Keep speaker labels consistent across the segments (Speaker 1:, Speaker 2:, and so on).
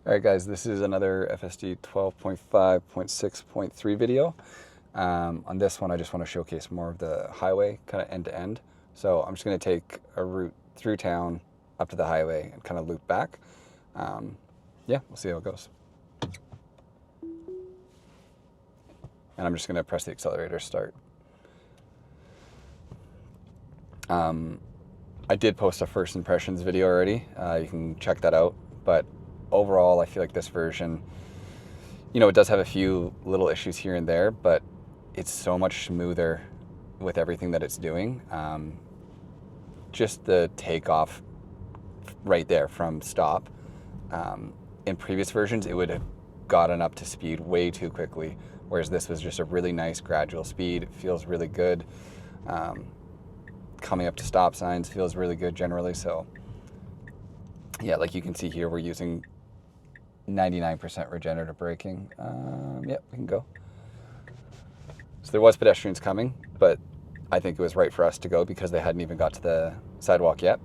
Speaker 1: All right, guys, this is another FSD 12.5.6.3 video. On this one, I just want to showcase more of the highway, kind of end to end. So I'm just going to take a route through town up to the highway and kind of loop back. Yeah, we'll see how it goes. And I'm just going to press the accelerator start. I did post a first impressions video already. You can check that out. But overall, I feel like this version, it does have a few little issues here and there, but it's so much smoother with everything that it's doing. Just the takeoff right there from stop. In previous versions, it would have gotten up to speed way too quickly, whereas this was just a really nice gradual speed. It feels really good. Coming up to stop signs feels really good generally. So yeah, like you can see here, we're using 99% regenerative braking. Yeah, we can go. So there was pedestrians coming, but I think it was right for us to go because they hadn't even got to the sidewalk yet.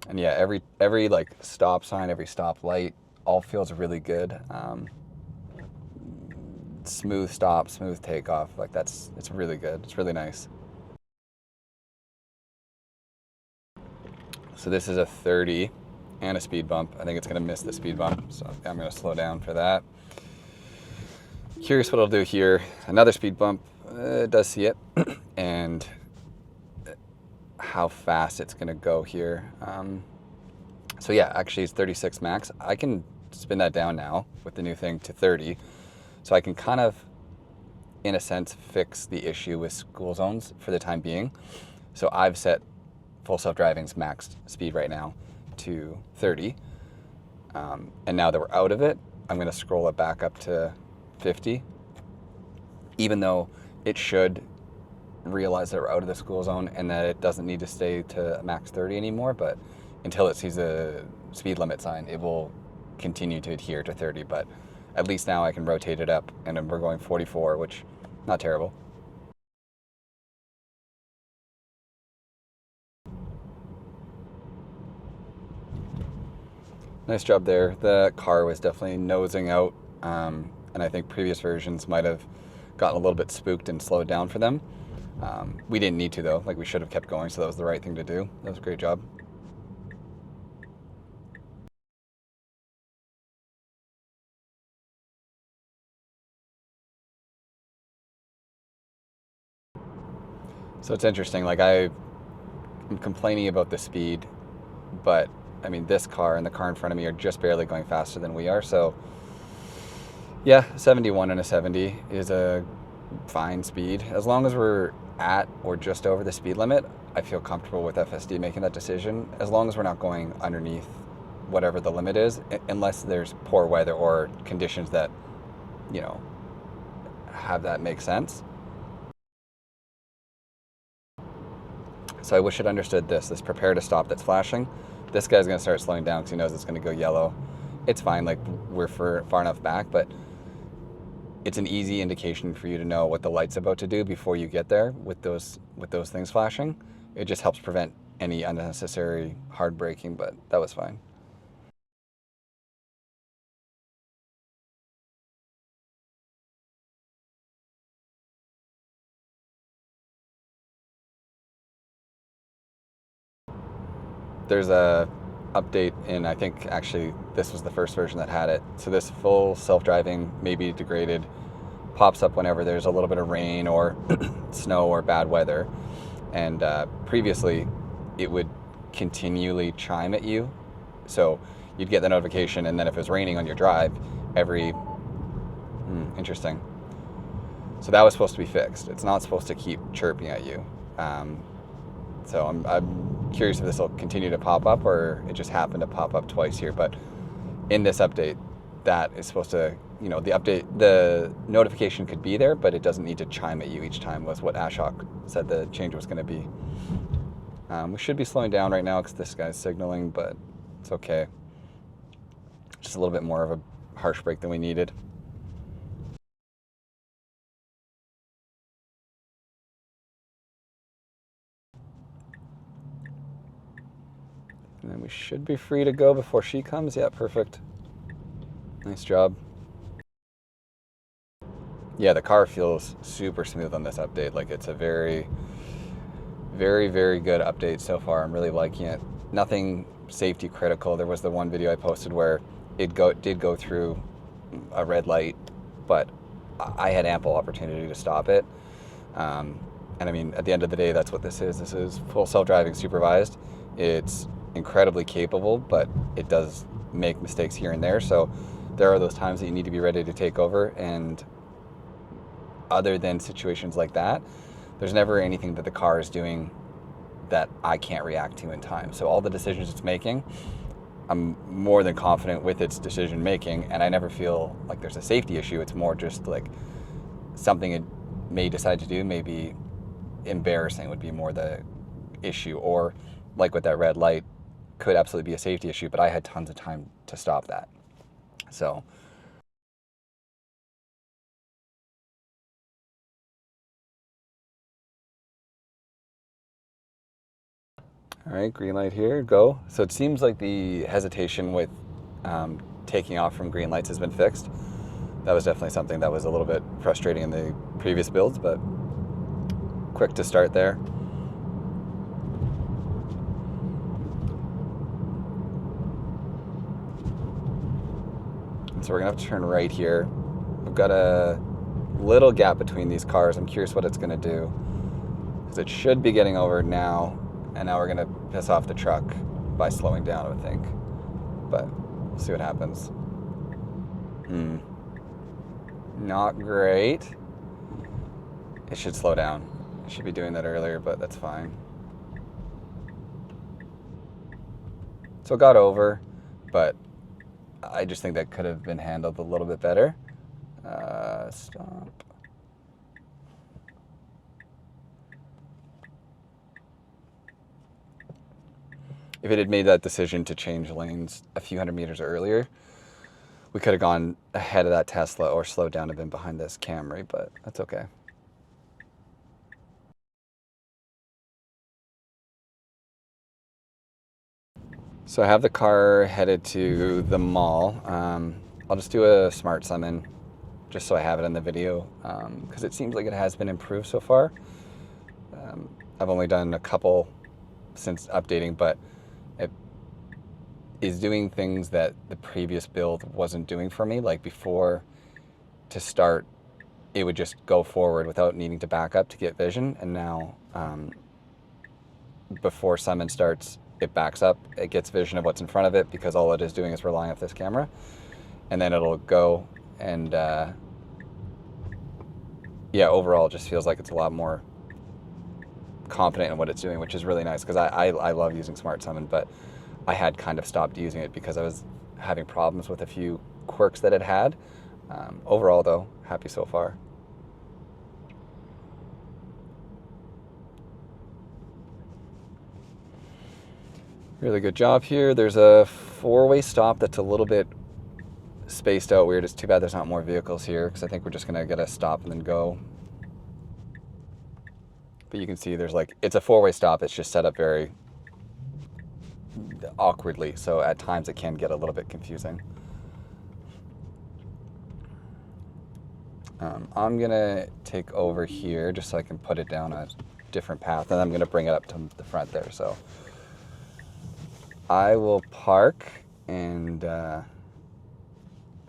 Speaker 1: And yeah, every like stop sign, every stop light, all feels really good. Smooth stop, smooth takeoff. Like it's really good. It's really nice. So this is a 30 and a speed bump. I think it's gonna miss the speed bump. So I'm gonna slow down for that. Curious what it'll do here. Another speed bump, it does see it. And how fast it's gonna go here. So yeah, actually it's 36 max. I can spin that down now with the new thing to 30. So I can kind of, in a sense, fix the issue with school zones for the time being. So I've set full self-driving's max speed right now to 30. And now that we're out of it, I'm gonna scroll it back up to 50. Even though it should realize that we're out of the school zone and that it doesn't need to stay to max 30 anymore, but until it sees a speed limit sign, it will continue to adhere to 30, but at least now I can rotate it up and we're going 44, which not terrible. Nice job there. The car was definitely nosing out, and I think previous versions might have gotten a little bit spooked and slowed down for them. We didn't need to though, like we should have kept going, so that was the right thing to do. That was a great job. So it's interesting, like I'm complaining about the speed, but I mean, this car and the car in front of me are just barely going faster than we are. So yeah, 71 and a 70 is a fine speed. As long as we're at or just over the speed limit, I feel comfortable with FSD making that decision, as long as we're not going underneath whatever the limit is, unless there's poor weather or conditions that, have that make sense. So I wish it understood this prepare to stop that's flashing. This guy's gonna start slowing down because he knows it's gonna go yellow. It's fine, like we're far enough back, but it's an easy indication for you to know what the light's about to do before you get there with those things flashing. It just helps prevent any unnecessary hard braking, but that was fine. There's a update in, I think actually this was the first version that had it. So this full self-driving, maybe degraded, pops up whenever there's a little bit of rain or snow or bad weather. And previously it would continually chime at you. So you'd get the notification, and then if it was raining on your drive, interesting. So that was supposed to be fixed. It's not supposed to keep chirping at you. So I'm curious if this will continue to pop up or it just happened to pop up twice here. But in this update, that is supposed to, the notification could be there, but it doesn't need to chime at you each time, was what Ashok said the change was going to be. We should be slowing down right now because this guy's signaling, but it's okay. Just a little bit more of a harsh brake than we needed. And then we should be free to go before she comes. Yeah, perfect. Nice job. Yeah, the car feels super smooth on this update. Like, it's a very, very, very good update so far. I'm really liking it. Nothing safety critical. There was the one video I posted where it did go through a red light, but I had ample opportunity to stop it. And I mean, at the end of the day, that's what this is. This is full self-driving supervised. It's incredibly capable, but it does make mistakes here and there. So there are those times that you need to be ready to take over. And other than situations like that, there's never anything that the car is doing that I can't react to in time. So all the decisions it's making, I'm more than confident with its decision making, and I never feel like there's a safety issue. It's more just like something it may decide to do, maybe embarrassing would be more the issue, or like with that red light, could absolutely be a safety issue, but I had tons of time to stop that. So all right, green light here, go. So it seems like the hesitation with taking off from green lights has been fixed. That was definitely something that was a little bit frustrating in the previous builds, but quick to start there. So we're gonna have to turn right here. We've got a little gap between these cars. I'm curious what it's gonna do, because it should be getting over now, and now we're gonna piss off the truck by slowing down, I would think. But we'll see what happens. Not great. It should slow down. I should be doing that earlier, but that's fine. So it got over, but I just think that could have been handled a little bit better. Stop. If it had made that decision to change lanes a few hundred meters earlier, we could have gone ahead of that Tesla or slowed down a bit behind this Camry, but that's okay. So I have the car headed to the mall. I'll just do a smart summon just so I have it in the video, because it seems like it has been improved so far. I've only done a couple since updating, but it is doing things that the previous build wasn't doing for me. Like before, to start, it would just go forward without needing to back up to get vision, and now before summon starts, it backs up, it gets vision of what's in front of it, because all it is doing is relying off this camera, and then it'll go, and yeah, overall it just feels like it's a lot more confident in what it's doing, which is really nice, because I love using smart summon, but I had kind of stopped using it because I was having problems with a few quirks that it had. Overall though, happy so far. Really good job here. There's a four-way stop that's a little bit spaced out weird. It's too bad there's not more vehicles here, because I think we're just gonna get a stop and then go. But you can see there's like, it's a four-way stop. It's just set up very awkwardly, so at times it can get a little bit confusing. I'm gonna take over here just so I can put it down a different path, and I'm gonna bring it up to the front there. So I will park and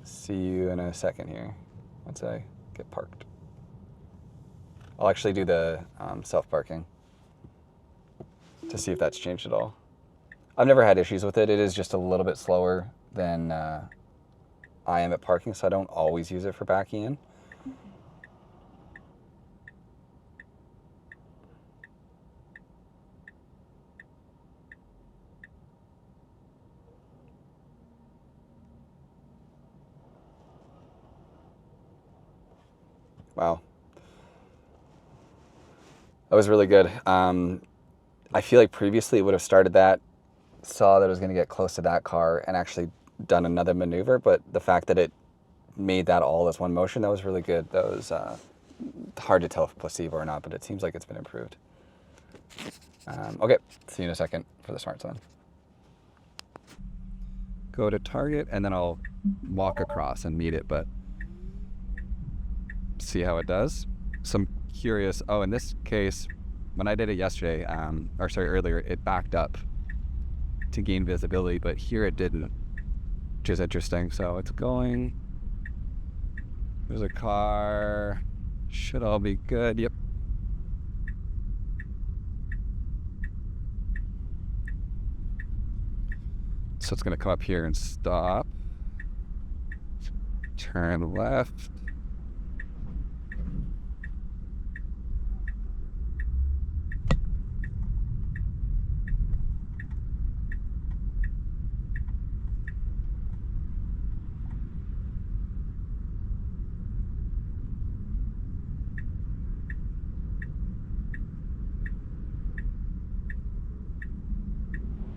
Speaker 1: see you in a second here once I get parked. I'll actually do the self-parking to see if that's changed at all. I've never had issues with it. It is just a little bit slower than I am at parking, so I don't always use it for backing in. Wow. That was really good. I feel like previously it would have started that, saw that it was going to get close to that car, and actually done another maneuver, but the fact that it made that all as one motion, that was really good. That was hard to tell if placebo or not, but it seems like it's been improved. Okay, see you in a second for the smart zone. go to target, and then I'll walk across and meet it, but see how it does. So I'm curious. Oh, in this case, when I did it yesterday, earlier, it backed up to gain visibility, but here it didn't, which is interesting. So it's going. There's a car. Should all be good. Yep. So it's going to come up here and stop. Turn left.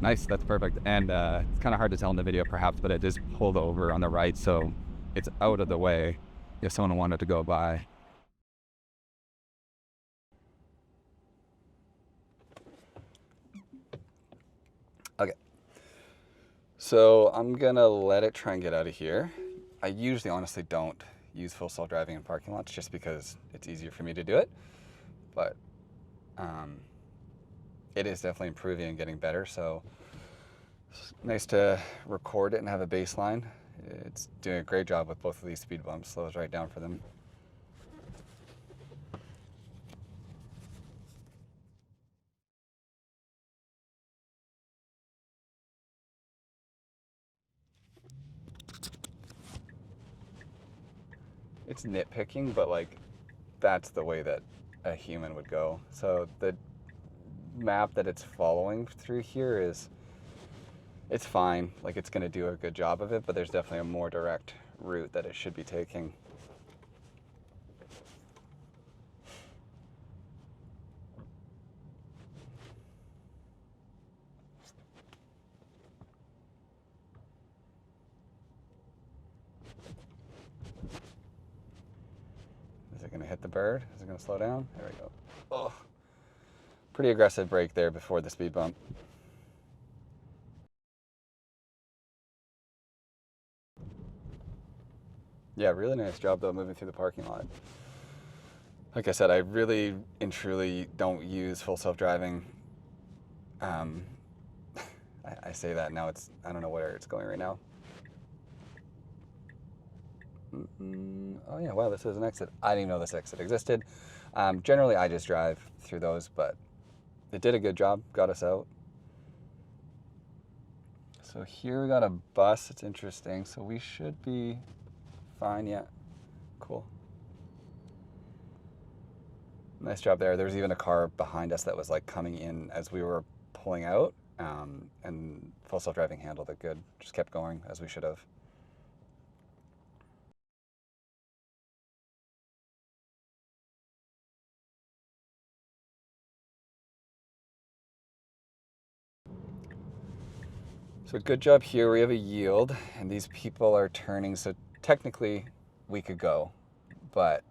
Speaker 1: Nice, that's perfect. And it's kind of hard to tell in the video perhaps, but it is pulled over on the right, so it's out of the way if someone wanted to go by. Okay, so I'm gonna let it try and get out of here. I usually honestly don't use full self-driving in parking lots just because it's easier for me to do it, but it is definitely improving and getting better, so it's nice to record it and have a baseline. It's doing a great job with both of these speed bumps, slows right down for them. It's nitpicking, but like that's the way that a human would go. So the map that it's following through here it's fine, like it's going to do a good job of it, but there's definitely a more direct route that it should be taking. Is it going to hit the bird? Is it going to slow down? There we go. Oh, pretty aggressive brake there before the speed bump. Yeah, really nice job though moving through the parking lot. Like I said, I really and truly don't use full self-driving. I say that now, I don't know where it's going right now. Oh yeah, wow, this is an exit. I didn't even know this exit existed. Generally, I just drive through those, but it did a good job, got us out. So here we got a bus, it's interesting. So we should be fine, yeah, cool. Nice job there. There's even a car behind us that was like coming in as we were pulling out, and full self-driving handled it good. Just kept going as we should have. So good job here. We have a yield, and these people are turning. So technically, we could go, but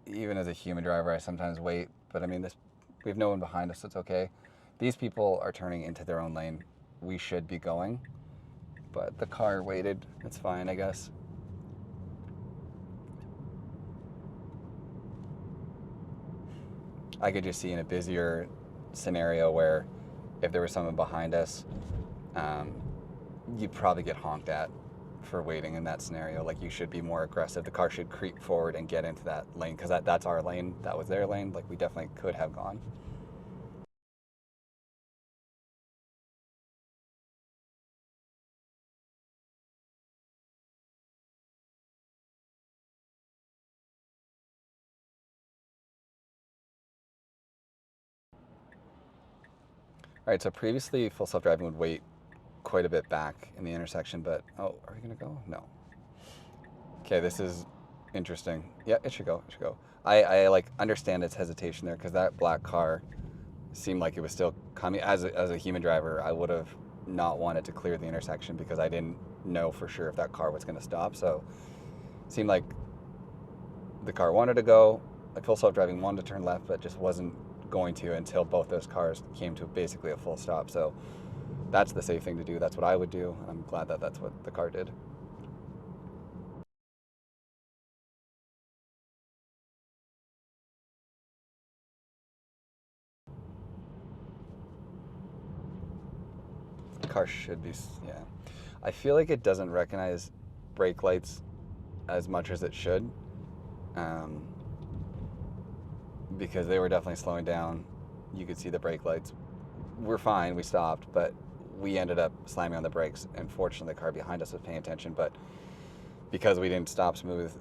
Speaker 1: even as a human driver, I sometimes wait. But I mean, we have no one behind us, so it's okay. These people are turning into their own lane. We should be going, but the car waited. It's fine, I guess. I could just see in a busier scenario where if there was someone behind us, you'd probably get honked at for waiting in that scenario. Like, you should be more aggressive. The car should creep forward and get into that lane, because that's our lane. That was their lane. Like, we definitely could have gone. All right, so previously full self-driving would wait quite a bit back in the intersection, but, oh, are we gonna go? No. Okay, this is interesting. Yeah, it should go, it should go. I like understand its hesitation there, because that black car seemed like it was still coming. As a human driver, I would have not wanted to clear the intersection because I didn't know for sure if that car was gonna stop. So it seemed like the car wanted to go, like full self-driving wanted to turn left, but just wasn't going to until both those cars came to basically a full stop. So that's the safe thing to do. That's what I would do. And I'm glad that that's what the car did. The car should be, yeah. I feel like it doesn't recognize brake lights as much as it should, because they were definitely slowing down. You could see the brake lights. We're fine, we stopped, but we ended up slamming on the brakes. And fortunately, the car behind us was paying attention, but because we didn't stop smooth,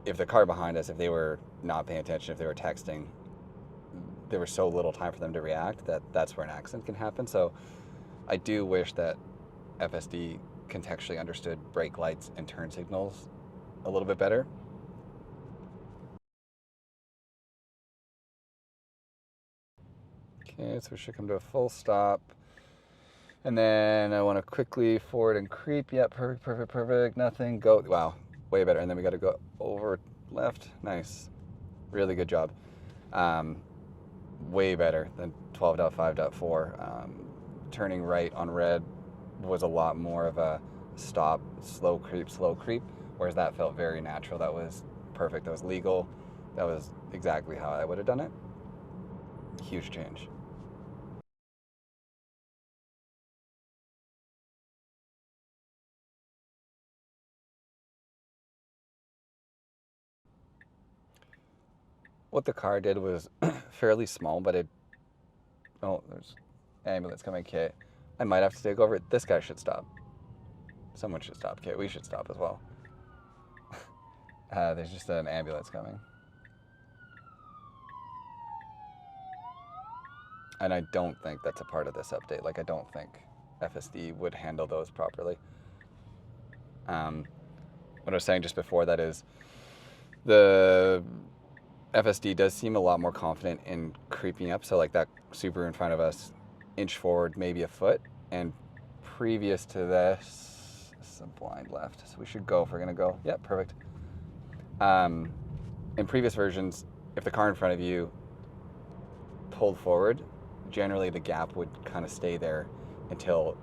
Speaker 1: if the car behind us, if they were not paying attention, if they were texting, there was so little time for them to react that that's where an accident can happen. So I do wish that FSD contextually understood brake lights and turn signals a little bit better. Okay, so we should come to a full stop. And then I want to quickly forward and creep. Yep, perfect, perfect, perfect. Nothing. Go. Wow, way better. And then we got to go over left. Nice. Really good job. Way better than 12.5.4. Turning right on red was a lot more of a stop, slow creep, whereas that felt very natural. That was perfect. That was legal. That was exactly how I would have done it. Huge change. What the car did was fairly small, but it... Oh, there's ambulance coming. Okay, I might have to take over. This guy should stop. Someone should stop. Okay, we should stop as well. There's just an ambulance coming. And I don't think that's a part of this update. Like, I don't think FSD would handle those properly. What I was saying just before that is the FSD does seem a lot more confident in creeping up. So like that Subaru in front of us, inch forward, maybe a foot. And previous to this, some blind left. So we should go if we're gonna go. Yep, perfect. In previous versions, if the car in front of you pulled forward, generally the gap would kind of stay there until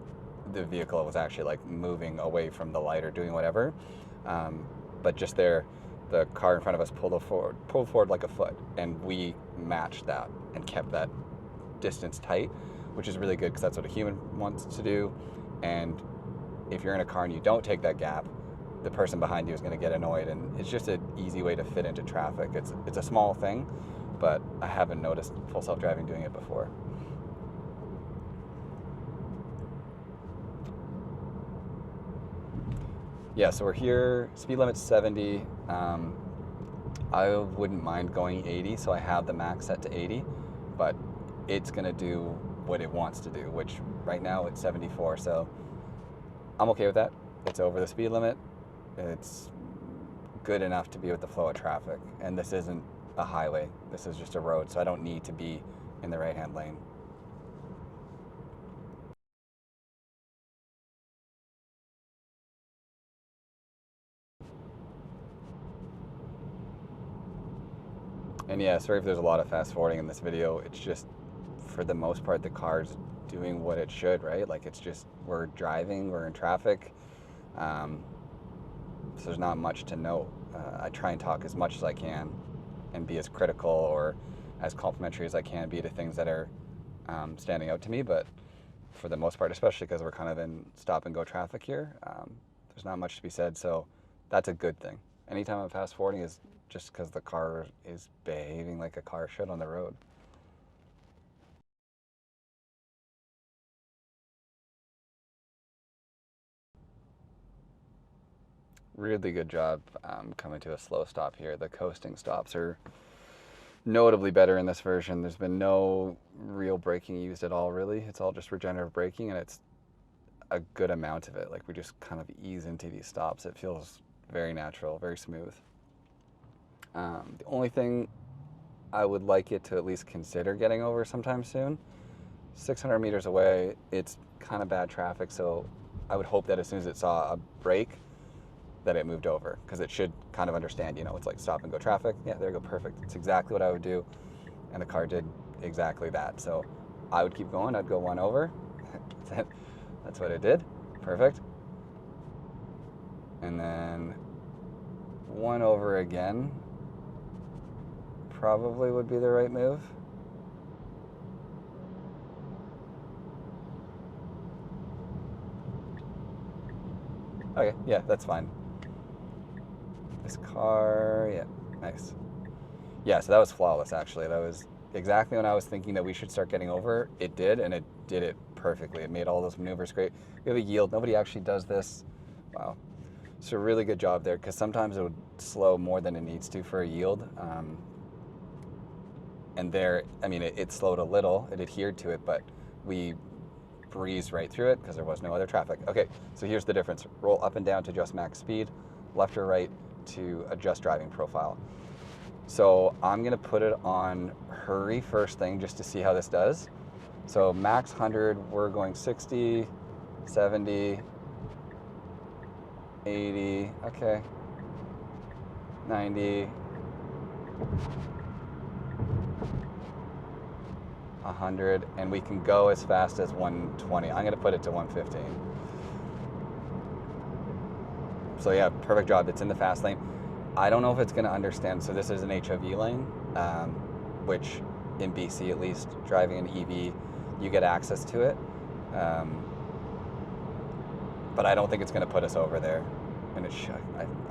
Speaker 1: the vehicle was actually like moving away from the light or doing whatever. But just there, the car in front of us pulled forward like a foot, and we matched that and kept that distance tight, which is really good because that's what a human wants to do. And if you're in a car and you don't take that gap, the person behind you is going to get annoyed, and it's just an easy way to fit into traffic. It's a small thing, but I haven't noticed full self-driving doing it before. Yeah, so we're here, speed limit's 70. I wouldn't mind going 80, so I have the max set to 80, but it's gonna do what it wants to do, which right now it's 74, so I'm okay with that. It's over the speed limit. It's good enough to be with the flow of traffic, and this isn't a highway. This is just a road, so I don't need to be in the right-hand lane. And yeah, sorry if there's a lot of fast forwarding in this video. It's just, for the most part, the car's doing what it should, right? Like, it's just, we're driving, we're in traffic, so there's not much to note. I try and talk as much as I can and be as critical or as complimentary as I can be to things that are standing out to me, but for the most part, especially because we're kind of in stop and go traffic here, there's not much to be said, so that's a good thing. Anytime I'm fast forwarding is just because the car is behaving like a car should on the road. Really good job coming to a slow stop here. The coasting stops are notably better in this version. There's been no real braking used at all, really. It's all just regenerative braking, and it's a good amount of it. Like, we just kind of ease into these stops. It feels very natural, very smooth. The only thing I would like it to at least consider getting over sometime soon, 600 meters away, it's kind of bad traffic, so I would hope that as soon as it saw a brake, that it moved over, because it should kind of understand, you know, it's like stop and go traffic. Yeah, there you go, perfect. It's exactly what I would do, and the car did exactly that. So I would keep going. I'd go one over, That's what it did. Perfect. And then 1 over again probably would be the right move. Okay, yeah, that's fine. This car, yeah, nice. Yeah, so that was flawless, actually. That was exactly when I was thinking that we should start getting over. It did, and it did it perfectly. It made all those maneuvers great. We have a yield. Nobody actually does this. Wow. So a really good job there, because sometimes it would slow more than it needs to for a yield. And there, I mean, it slowed a little. It adhered to it, but we breezed right through it because there was no other traffic. Okay, so here's the difference. Roll up and down to adjust max speed, left or right to adjust driving profile. So I'm gonna put it on hurry first thing just to see how this does. So max 100, we're going 60, 70, 80, okay, 90, 100, and we can go as fast as 120. I'm gonna put it to 115. So yeah, perfect job. It's in the fast lane. I don't know if it's gonna understand. So this is an HOV lane, which in BC at least, driving an EV, you get access to it. But I don't think it's gonna put us over there. And it should.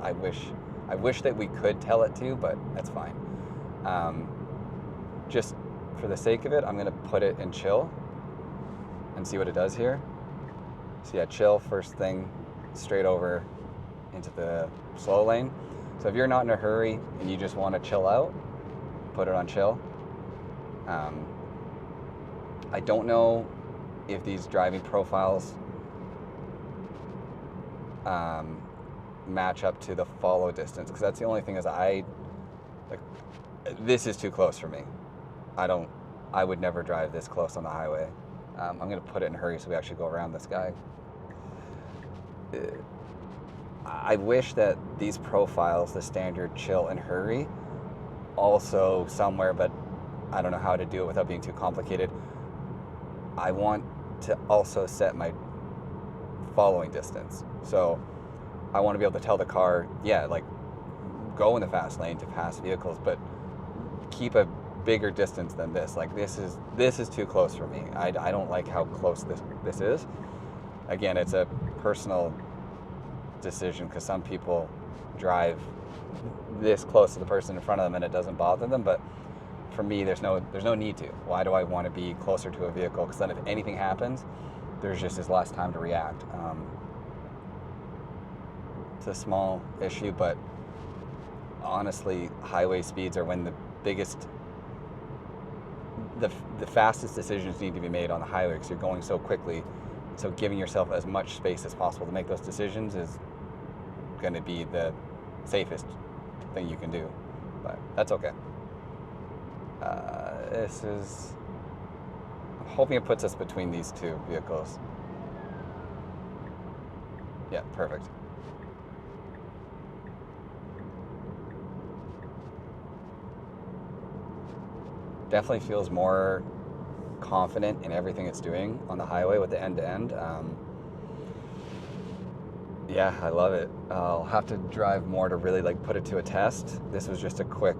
Speaker 1: I wish that we could tell it to, but that's fine. Just for the sake of it, I'm gonna put it in chill and see what it does here. So yeah, chill first thing, straight over into the slow lane. So if you're not in a hurry and you just want to chill out, put it on chill. I don't know if these driving profiles match up to the follow distance, because that's the only thing is this is too close for me. I would never drive this close on the highway. I'm gonna put it in hurry so we actually go around this guy. I wish that these profiles, the standard, chill, and hurry, also somewhere, but I don't know how to do it without being too complicated. I want to also set my following distance. So I want to be able to tell the car, yeah, like go in the fast lane to pass vehicles, but keep a bigger distance than this. Like this is too close for me. I don't like how close this is. Again, it's a personal decision, because some people drive this close to the person in front of them and it doesn't bother them, but for me there's no need to. Why do I want to be closer to a vehicle? Because then if anything happens, there's just less time to react. It's a small issue, but honestly, highway speeds are when the fastest decisions need to be made on the highway, because you're going so quickly. So giving yourself as much space as possible to make those decisions is going to be the safest thing you can do, but that's okay. I'm hoping it puts us between these two vehicles. Yeah, perfect. Definitely feels more confident in everything it's doing on the highway with the end-to-end. Yeah, I love it. I'll have to drive more to really like put it to a test. This was just a quick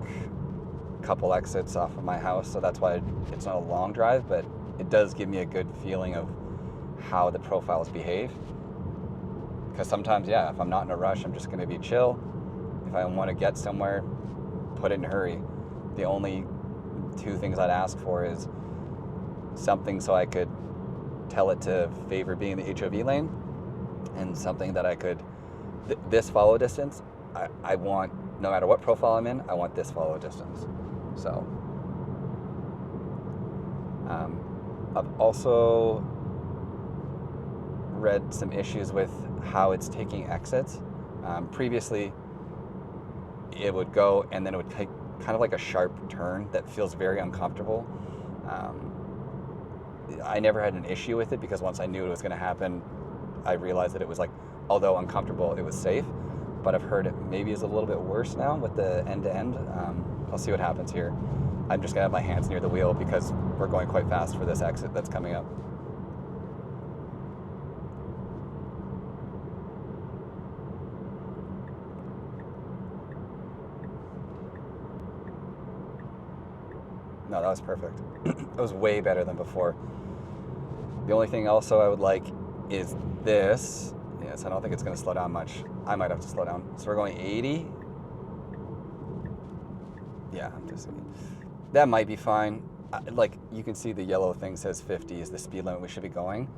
Speaker 1: couple exits off of my house, so that's why it's not a long drive, but it does give me a good feeling of how the profiles behave. Because sometimes, yeah, if I'm not in a rush, I'm just going to be chill. If I want to get somewhere, put it in a hurry. The only two things I'd ask for is something so I could tell it to favor being in the HOV lane, and something that I could, this follow distance, I want, no matter what profile I'm in, I want this follow distance. So, I've also read some issues with how it's taking exits. Previously, it would go and then it would take kind of like a sharp turn that feels very uncomfortable. I never had an issue with it, because once I knew it was going to happen, I realized that it was like, although uncomfortable, it was safe. But I've heard it maybe is a little bit worse now with the end-to-end. I'll see what happens here. I'm just going to have my hands near the wheel because we're going quite fast for this exit that's coming up. No, that was perfect. It was way better than before. The only thing also I would like is this. Yes, I don't think it's going to slow down much. I might have to slow down. So we're going 80. Yeah, I'm just that might be fine. Like, you can see the yellow thing says 50 is the speed limit we should be going.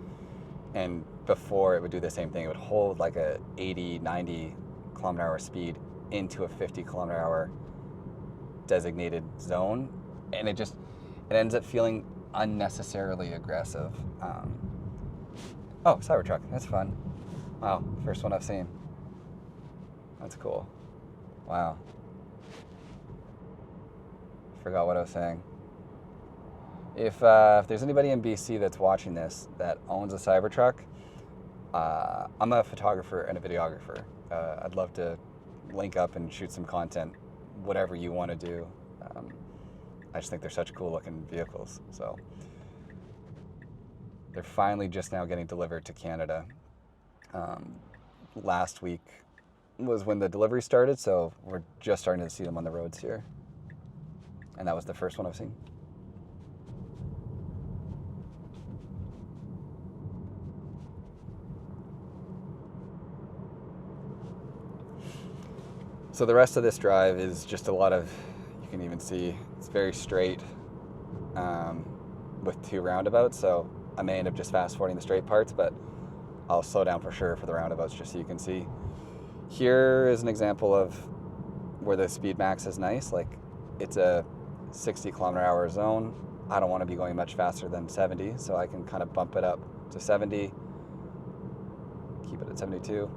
Speaker 1: And before, it would do the same thing. It would hold like a 80, 90 kilometer hour speed into a 50 kilometer hour designated zone. And it ends up feeling unnecessarily aggressive. Oh, Cybertruck, that's fun. Wow, first one I've seen. That's cool. Wow. Forgot what I was saying. If there's anybody in BC that's watching this that owns a Cybertruck, I'm a photographer and a videographer. I'd love to link up and shoot some content, whatever you want to do. I just think they're such cool looking vehicles. So they're finally just now getting delivered to Canada. Last week was when the delivery started, so we're just starting to see them on the roads here. And that was the first one I've seen. So the rest of this drive is just a lot of, you can even see, it's very straight with 2 roundabouts. So I may end up just fast forwarding the straight parts, but I'll slow down for sure for the roundabouts just so you can see. Here is an example of where the speed max is nice. Like, it's a 60 kilometer hour zone. I don't want to be going much faster than 70, so I can kind of bump it up to 70, keep it at 72.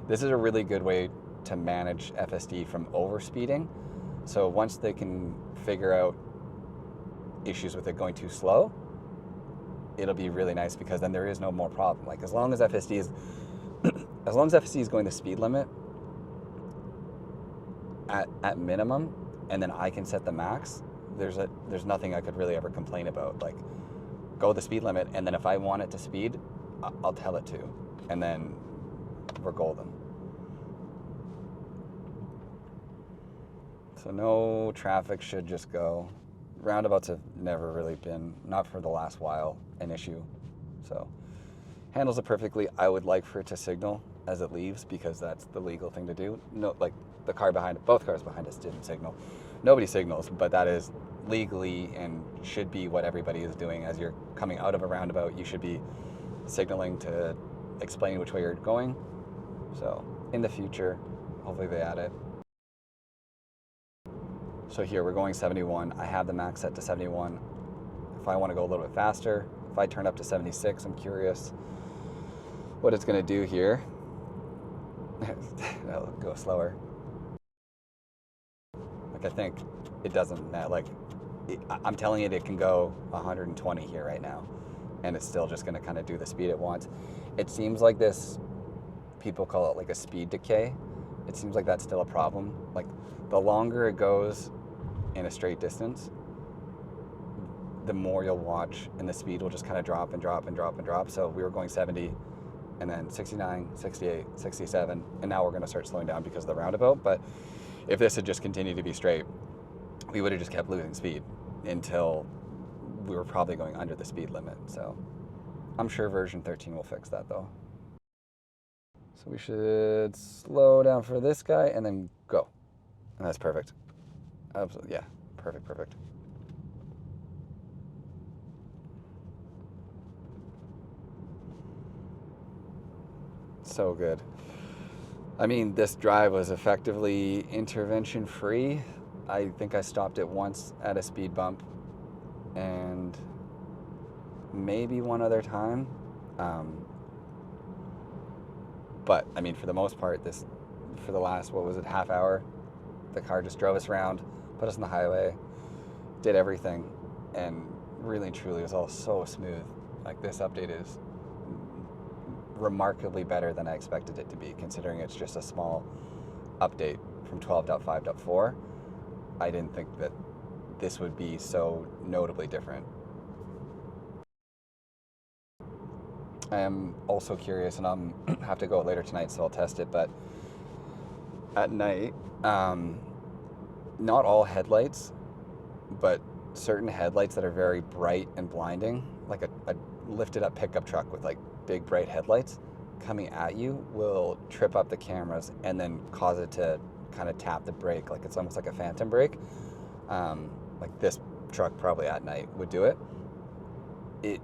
Speaker 1: This is a really good way to manage FSD from overspeeding. So once they can figure out issues with it going too slow, it'll be really nice, because then there is no more problem. Like, as long as FSD is going the speed limit at minimum, and then I can set the max, there's nothing I could really ever complain about. Like, go the speed limit, and then if I want it to speed, I'll tell it to, and then we're golden. So no traffic should just go. Roundabouts have never really been, not for the last while, an issue. So handles it perfectly. I would like for it to signal as it leaves, because that's the legal thing to do. No, like the car behind it, both cars behind us didn't signal. Nobody signals, but that is legally and should be what everybody is doing. As you're coming out of a roundabout, you should be signaling to explain which way you're going. So in the future, hopefully they add it. So here we're going 71. I have the max set to 71. If I want to go a little bit faster, if I turn up to 76, I'm curious what it's going to do here. That'll go slower. Like, I think it doesn't, I'm telling it can go 120 here right now, and it's still just going to kind of do the speed it wants. It seems like this, people call it like a speed decay. It seems like that's still a problem. Like, the longer it goes in a straight distance, the more you'll watch, and the speed will just kind of drop and drop and drop and drop. So we were going 70, and then 69, 68, 67, and now we're going to start slowing down because of the roundabout. But if this had just continued to be straight, we would have just kept losing speed until we were probably going under the speed limit. So I'm sure version 13 will fix that, though. So we should slow down for this guy and then go. And that's perfect. Absolutely, yeah, perfect. So good. I mean, this drive was effectively intervention free. I think I stopped it once at a speed bump, and maybe one other time. But I mean, for the most part, for the last, what was it, half hour, the car just drove us around, put us on the highway, did everything, and really and truly, it was all so smooth. Like, this update is remarkably better than I expected it to be, considering it's just a small update from 12.5.4. I didn't think that this would be so notably different. I am also curious, and I'll have to go later tonight, so I'll test it, but at night, not all headlights, but certain headlights that are very bright and blinding, like a lifted up pickup truck with like big bright headlights coming at you will trip up the cameras and then cause it to kind of tap the brake, like it's almost like a phantom brake. Like this truck probably at night would do it. It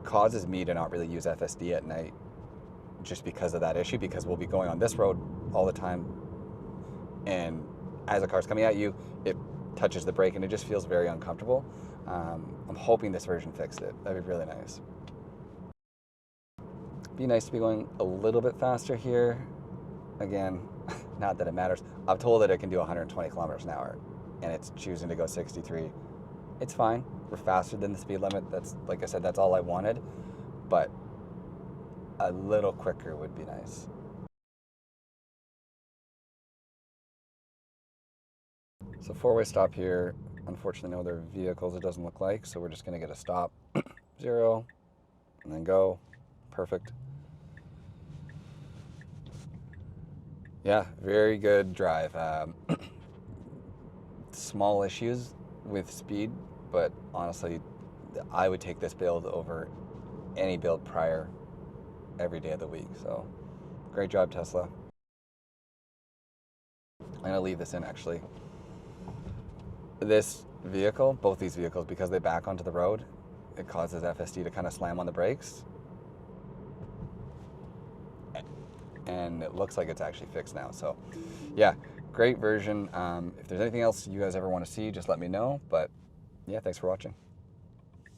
Speaker 1: causes me to not really use FSD at night just because of that issue, because we'll be going on this road all the time, and as a car's coming at you, it touches the brake and it just feels very uncomfortable. I'm hoping this version fixed it. That'd be really nice. Be nice to be going a little bit faster here. Again, not that it matters. I'm told that it can do 120 kilometers an hour and it's choosing to go 63. It's fine. We're faster than the speed limit. That's, like I said, that's all I wanted, but a little quicker would be nice. So four-way stop here. Unfortunately, no other vehicles, it doesn't look like, so we're just gonna get a stop. 0, and then go. Perfect. Yeah, very good drive. Small issues with speed, but honestly, I would take this build over any build prior every day of the week. So great job, Tesla. I'm gonna leave this in actually. This vehicle, both these vehicles, because they back onto the road, it causes FSD to kind of slam on the brakes. And it looks like it's actually fixed now. So yeah, great version. If there's anything else you guys ever want to see, just let me know. But yeah, thanks for watching.